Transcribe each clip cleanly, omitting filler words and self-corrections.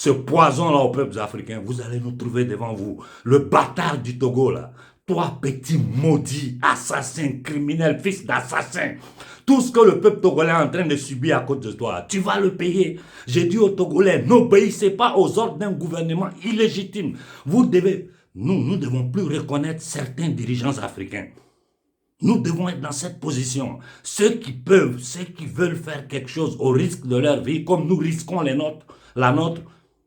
ce poison-là aux peuples africains, vous allez nous trouver devant vous. Le bâtard du Togo, là. Toi, petit maudit, assassin, criminel, fils d'assassin. Tout ce que le peuple togolais est en train de subir à cause de toi, tu vas le payer. J'ai dit aux Togolais, n'obéissez pas aux ordres d'un gouvernement illégitime. Vous devez, nous ne devons plus reconnaître certains dirigeants africains. Nous devons être dans cette position. Ceux qui peuvent, ceux qui veulent faire quelque chose au risque de leur vie, comme nous risquons la nôtre,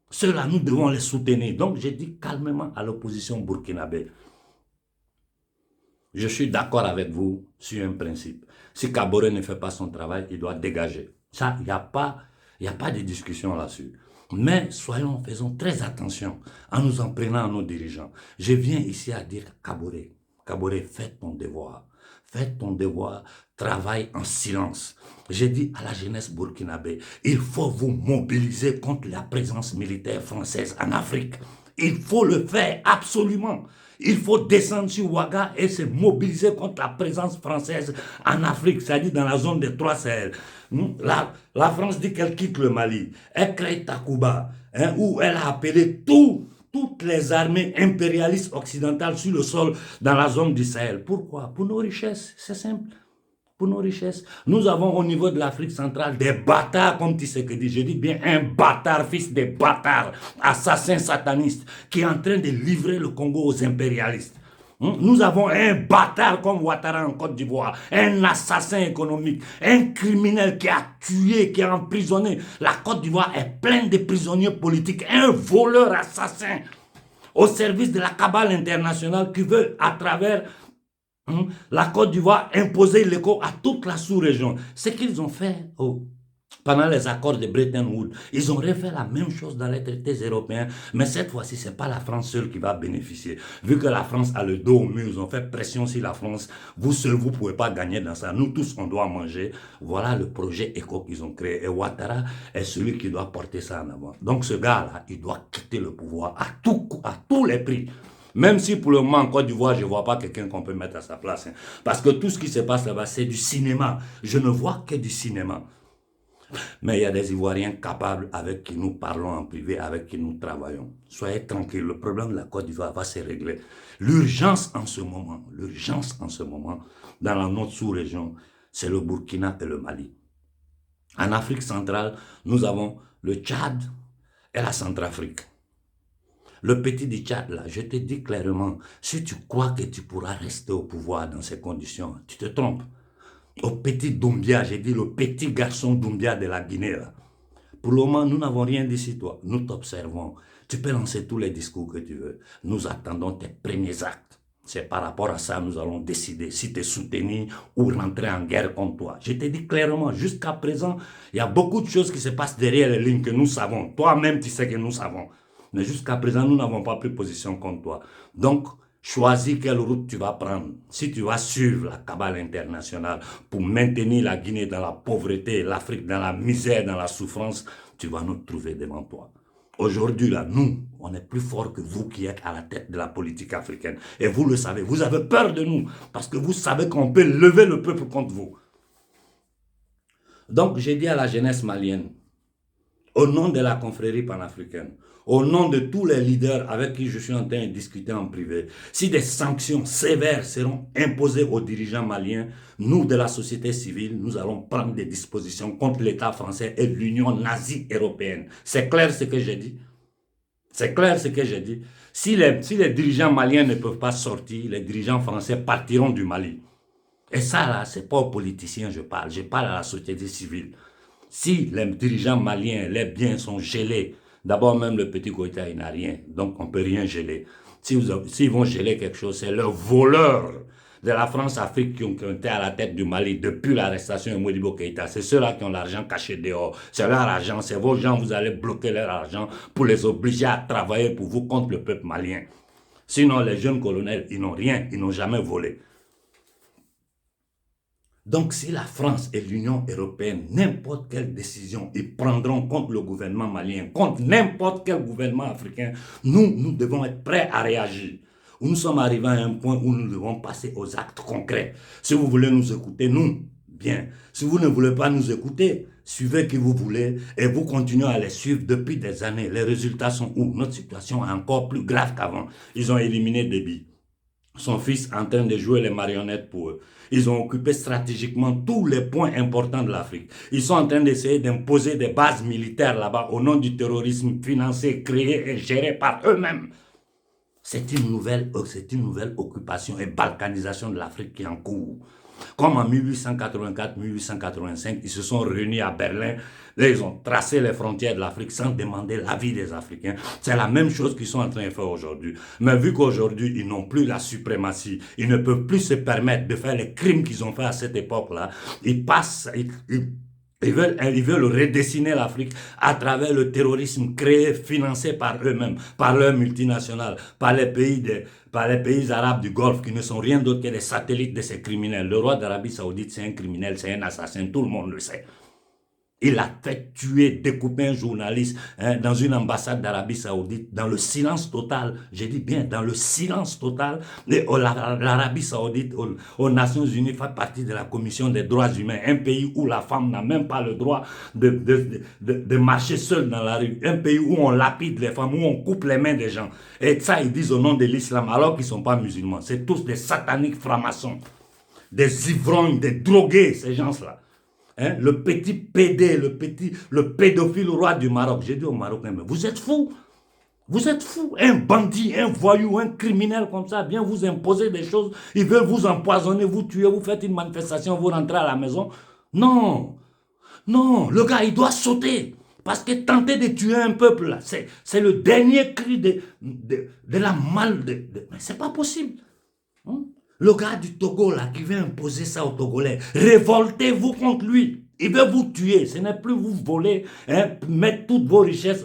ceux-là, nous devons les soutenir. Donc, j'ai dit calmement à l'opposition burkinabé, je suis d'accord avec vous sur un principe. Si Kaboré ne fait pas son travail, il doit dégager. Ça, il n'y a pas de discussion là-dessus. Mais faisons très attention en nous en prenant à nos dirigeants. Je viens ici à dire Kaboré, fais ton devoir. Fais ton devoir, travaille en silence. J'ai dit à la jeunesse burkinabé, il faut vous mobiliser contre la présence militaire française en Afrique. Il faut le faire absolument. Il faut descendre sur Ouaga et se mobiliser contre la présence française en Afrique, c'est-à-dire dans la zone des Trois Sahel. La France dit qu'elle quitte le Mali. Elle crée Takuba, où elle a appelé toutes les armées impérialistes occidentales sur le sol dans la zone du Sahel. Pourquoi? Pour nos richesses, c'est simple. Pour nos richesses. Nous avons au niveau de l'Afrique centrale des bâtards, comme Tshisekedi. Je dis bien un bâtard, fils des bâtards, assassin sataniste, qui est en train de livrer le Congo aux impérialistes. Nous avons un bâtard comme Ouattara en Côte d'Ivoire, un assassin économique, un criminel qui a tué, qui a emprisonné. La Côte d'Ivoire est pleine de prisonniers politiques, un voleur assassin au service de la cabale internationale qui veut, à travers la Côte d'Ivoire, imposer l'éco à toute la sous-région. Ce qu'ils ont fait pendant les accords de Bretton Woods, ils ont refait la même chose dans les traités européens, mais cette fois-ci, ce n'est pas la France seule qui va bénéficier. Vu que la France a le dos au mur, ils ont fait pression sur la France. Vous seul, vous ne pouvez pas gagner dans ça. Nous tous, on doit manger. Voilà le projet éco qu'ils ont créé. Et Ouattara est celui qui doit porter ça en avant. Donc ce gars-là, il doit quitter le pouvoir à tous les prix. Même si pour le moment en Côte d'Ivoire, je ne vois pas quelqu'un qu'on peut mettre à sa place. Parce que tout ce qui se passe là-bas, c'est du cinéma. Je ne vois que du cinéma. Mais il y a des Ivoiriens capables avec qui nous parlons en privé, avec qui nous travaillons. Soyez tranquilles, le problème de la Côte d'Ivoire va se régler. L'urgence en ce moment, dans notre sous-région, c'est le Burkina et le Mali. En Afrique centrale, nous avons le Tchad et la Centrafrique. Le petit du Tchad, là, je te dis clairement, si tu crois que tu pourras rester au pouvoir dans ces conditions, tu te trompes. Au petit Doumbia, j'ai dit le petit garçon Doumbia de la Guinée, là. Pour le moment, nous n'avons rien dit sur toi. Nous t'observons. Tu peux lancer tous les discours que tu veux. Nous attendons tes premiers actes. C'est par rapport à ça que nous allons décider si te soutenir ou rentrer en guerre contre toi. Je te dis clairement, jusqu'à présent, il y a beaucoup de choses qui se passent derrière les lignes que nous savons. Toi-même, tu sais que nous savons. Mais jusqu'à présent, nous n'avons pas pris position contre toi. Donc, choisis quelle route tu vas prendre. Si tu vas suivre la cabale internationale pour maintenir la Guinée dans la pauvreté, l'Afrique dans la misère, dans la souffrance, tu vas nous trouver devant toi. Aujourd'hui, là, nous, on est plus forts que vous qui êtes à la tête de la politique africaine. Et vous le savez, vous avez peur de nous parce que vous savez qu'on peut lever le peuple contre vous. Donc, j'ai dit à la jeunesse malienne, au nom de la confrérie panafricaine, au nom de tous les leaders avec qui je suis en train de discuter en privé, si des sanctions sévères seront imposées aux dirigeants maliens, nous de la société civile, nous allons prendre des dispositions contre l'État français et l'Union nazie européenne. C'est clair ce que j'ai dit? C'est clair ce que j'ai dit? Si les dirigeants maliens ne peuvent pas sortir, les dirigeants français partiront du Mali. Et ça là, ce n'est pas aux politiciens je parle à la société civile. Si les dirigeants maliens, les biens sont gelés, d'abord même le petit Goïta, il n'a rien, donc on ne peut rien geler. S'ils vont geler quelque chose, c'est le voleur de la France-Afrique qui ont été à la tête du Mali depuis l'arrestation de Modibo Keïta. C'est ceux-là qui ont l'argent caché dehors. C'est leur argent, c'est vos gens, vous allez bloquer leur argent pour les obliger à travailler pour vous contre le peuple malien. Sinon, les jeunes colonels, ils n'ont rien, ils n'ont jamais volé. Donc, si la France et l'Union européenne, n'importe quelle décision, ils prendront contre le gouvernement malien, contre n'importe quel gouvernement africain, nous devons être prêts à réagir. Nous sommes arrivés à un point où nous devons passer aux actes concrets. Si vous voulez nous écouter, nous, bien. Si vous ne voulez pas nous écouter, suivez qui vous voulez et vous continuez à les suivre depuis des années. Les résultats sont où? Notre situation est encore plus grave qu'avant. Ils ont éliminé Déby. Son fils en train de jouer les marionnettes pour eux. Ils ont occupé stratégiquement tous les points importants de l'Afrique. Ils sont en train d'essayer d'imposer des bases militaires là-bas au nom du terrorisme financé, créé et géré par eux-mêmes. C'est une nouvelle occupation et balkanisation de l'Afrique qui est en cours. Comme en 1884-1885, ils se sont réunis à Berlin. Là, ils ont tracé les frontières de l'Afrique sans demander l'avis des Africains. C'est la même chose qu'ils sont en train de faire aujourd'hui. Mais vu qu'aujourd'hui, ils n'ont plus la suprématie, ils ne peuvent plus se permettre de faire les crimes qu'ils ont fait à cette époque-là, ils passent... Ils veulent redessiner l'Afrique à travers le terrorisme créé, financé par eux-mêmes, par leurs multinationales, par les pays arabes du Golfe qui ne sont rien d'autre que des satellites de ces criminels. Le roi d'Arabie Saoudite, c'est un criminel, c'est un assassin, tout le monde le sait. Il a fait tuer, découper un journaliste dans une ambassade d'Arabie Saoudite, dans le silence total. J'ai dit bien, dans le silence total. L'Arabie Saoudite, aux Nations Unies, fait partie de la Commission des droits humains. Un pays où la femme n'a même pas le droit de marcher seule dans la rue. Un pays où on lapide les femmes, où on coupe les mains des gens. Et ça, ils disent au nom de l'islam, alors qu'ils ne sont pas musulmans. C'est tous des sataniques francs-maçons, des ivrognes, des drogués, ces gens-là. Hein, le petit PD, le pédophile roi du Maroc. J'ai dit aux Marocains, mais vous êtes fous. Vous êtes fous. Un bandit, un voyou, un criminel comme ça vient vous imposer des choses. Ils veulent vous empoisonner, vous tuer, vous faites une manifestation, vous rentrez à la maison. Non. Non, le gars, il doit sauter. Parce que tenter de tuer un peuple, c'est le dernier cri de la mal. Mais c'est pas possible. Hein? Le gars du Togo, là, qui veut imposer ça aux Togolais, révoltez-vous contre lui. Il veut vous tuer. Ce n'est plus vous voler, mettre toutes vos richesses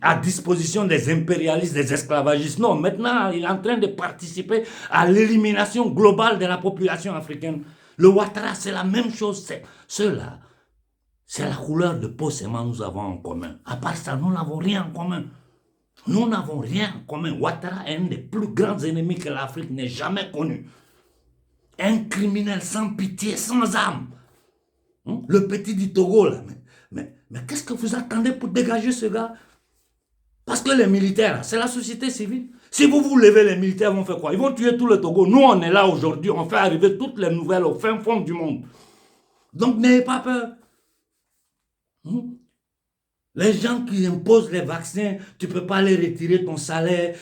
à disposition des impérialistes, des esclavagistes. Non, maintenant, il est en train de participer à l'élimination globale de la population africaine. Le Ouattara, c'est la même chose. Ceux-là, c'est la couleur de peau seulement nous avons en commun. À part ça, nous n'avons rien en commun. Nous n'avons rien en commun. Ouattara est un des plus grands ennemis que l'Afrique n'ait jamais connu. Un criminel sans pitié, sans âme. Le petit du Togo, là. Mais qu'est-ce que vous attendez pour dégager ce gars? Parce que les militaires, c'est la société civile. Si vous levez, les militaires vont faire quoi? Ils vont tuer tout le Togo. Nous, on est là aujourd'hui. On fait arriver toutes les nouvelles au fin fond du monde. Donc, n'ayez pas peur. Les gens qui imposent les vaccins, tu ne peux pas les retirer ton salaire.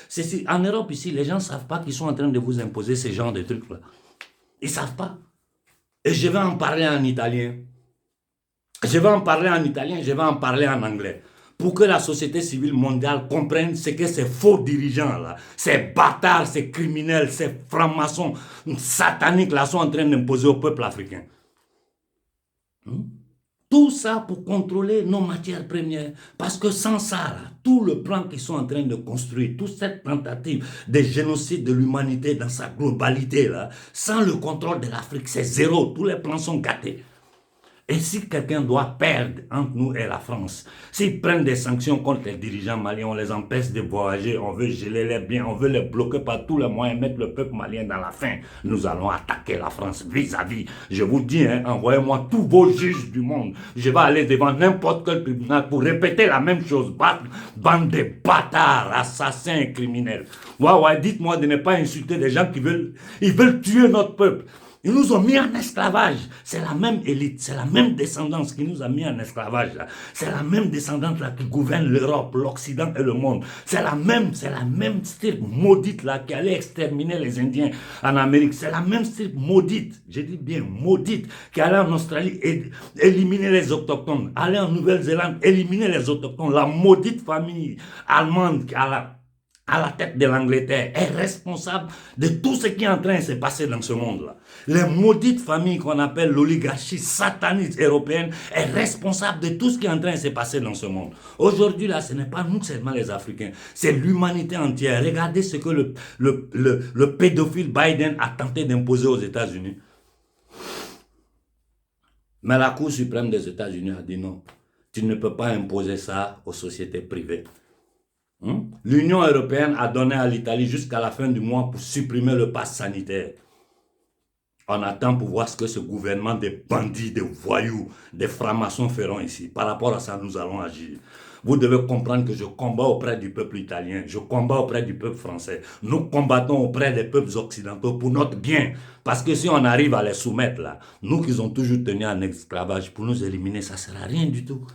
En Europe, ici, les gens ne savent pas qu'ils sont en train de vous imposer ce genre de trucs-là. Ils ne savent pas. Et je vais en parler en italien. Je vais en parler en italien, je vais en parler en anglais. Pour que la société civile mondiale comprenne ce que ces faux dirigeants-là, ces bâtards, ces criminels, ces francs-maçons sataniques-là sont en train d'imposer au peuple africain. Tout ça pour contrôler nos matières premières. Parce que sans ça, là, tout le plan qu'ils sont en train de construire, toute cette tentative de génocide de l'humanité dans sa globalité, là, sans le contrôle de l'Afrique, c'est zéro. Tous les plans sont gâtés. Et si quelqu'un doit perdre entre nous et la France, s'ils prennent des sanctions contre les dirigeants maliens, on les empêche de voyager, on veut geler les biens, on veut les bloquer par tous les moyens, mettre le peuple malien dans la faim, nous allons attaquer la France vis-à-vis. Je vous dis, envoyez-moi tous vos juges du monde. Je vais aller devant n'importe quel tribunal pour répéter la même chose. Bande de bâtards, assassins et criminels. Ouais, dites-moi de ne pas insulter des gens qui veulent tuer notre peuple. Ils nous ont mis en esclavage. C'est la même élite, c'est la même descendance qui nous a mis en esclavage. C'est la même descendance là qui gouverne l'Europe, l'Occident et le monde. C'est la même style maudite là qui allait exterminer les Indiens en Amérique. C'est la même style maudite, je dis bien maudite, qui allait en Australie éliminer les autochtones, aller en Nouvelle-Zélande éliminer les autochtones. La maudite famille allemande qui a à la tête de l'Angleterre, est responsable de tout ce qui est en train de se passer dans ce monde-là. Les maudites familles qu'on appelle l'oligarchie sataniste européenne est responsable de tout ce qui est en train de se passer dans ce monde. Aujourd'hui, là, ce n'est pas nous seulement les Africains, c'est l'humanité entière. Regardez ce que le pédophile Biden a tenté d'imposer aux États-Unis. Mais la Cour suprême des États-Unis a dit non, tu ne peux pas imposer ça aux sociétés privées. L'Union européenne a donné à l'Italie jusqu'à la fin du mois pour supprimer le pass sanitaire. On attend pour voir ce que ce gouvernement des bandits, des voyous, des francs-maçons feront ici. Par rapport à ça, nous allons agir. Vous devez comprendre que je combats auprès du peuple italien, je combats auprès du peuple français. Nous combattons auprès des peuples occidentaux pour notre bien. Parce que si on arrive à les soumettre là, nous qui ont toujours tenu en esclavage, pour nous éliminer, ça ne sert à rien du tout.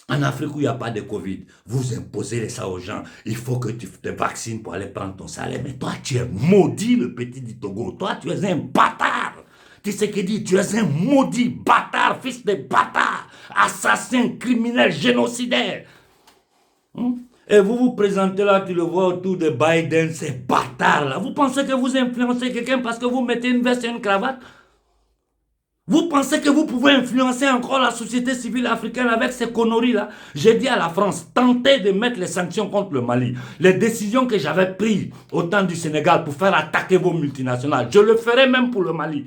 En Afrique où il n'y a pas de Covid, vous imposez ça aux gens. Il faut que tu te vaccines pour aller prendre ton salaire. Mais toi, tu es maudit, le petit du Togo. Toi, tu es un bâtard. Tu sais ce qu'il dit? Tu es un maudit bâtard, fils de bâtard, assassin, criminel, génocidaire. Et vous vous présentez là, tu le vois autour de Biden, ces bâtards là. Vous pensez que vous influencez quelqu'un parce que vous mettez une veste et une cravate? Vous pensez que vous pouvez influencer encore la société civile africaine avec ces conneries-là? J'ai dit à la France, tentez de mettre les sanctions contre le Mali. Les décisions que j'avais prises au temps du Sénégal pour faire attaquer vos multinationales, je le ferai même pour le Mali.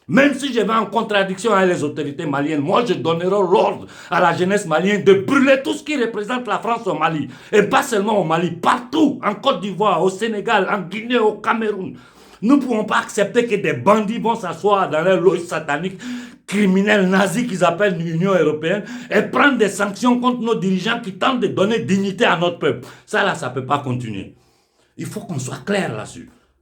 Même si je vais en contradiction avec les autorités maliennes, moi je donnerai l'ordre à la jeunesse malienne de brûler tout ce qui représente la France au Mali. Et pas seulement au Mali, partout, en Côte d'Ivoire, au Sénégal, en Guinée, au Cameroun. Nous ne pouvons pas accepter que des bandits vont s'asseoir dans leur loge satanique, criminels nazis qu'ils appellent l'Union européenne, et prendre des sanctions contre nos dirigeants qui tentent de donner dignité à notre peuple. Ça là, ça ne peut pas continuer. Il faut qu'on soit clair là-dessus.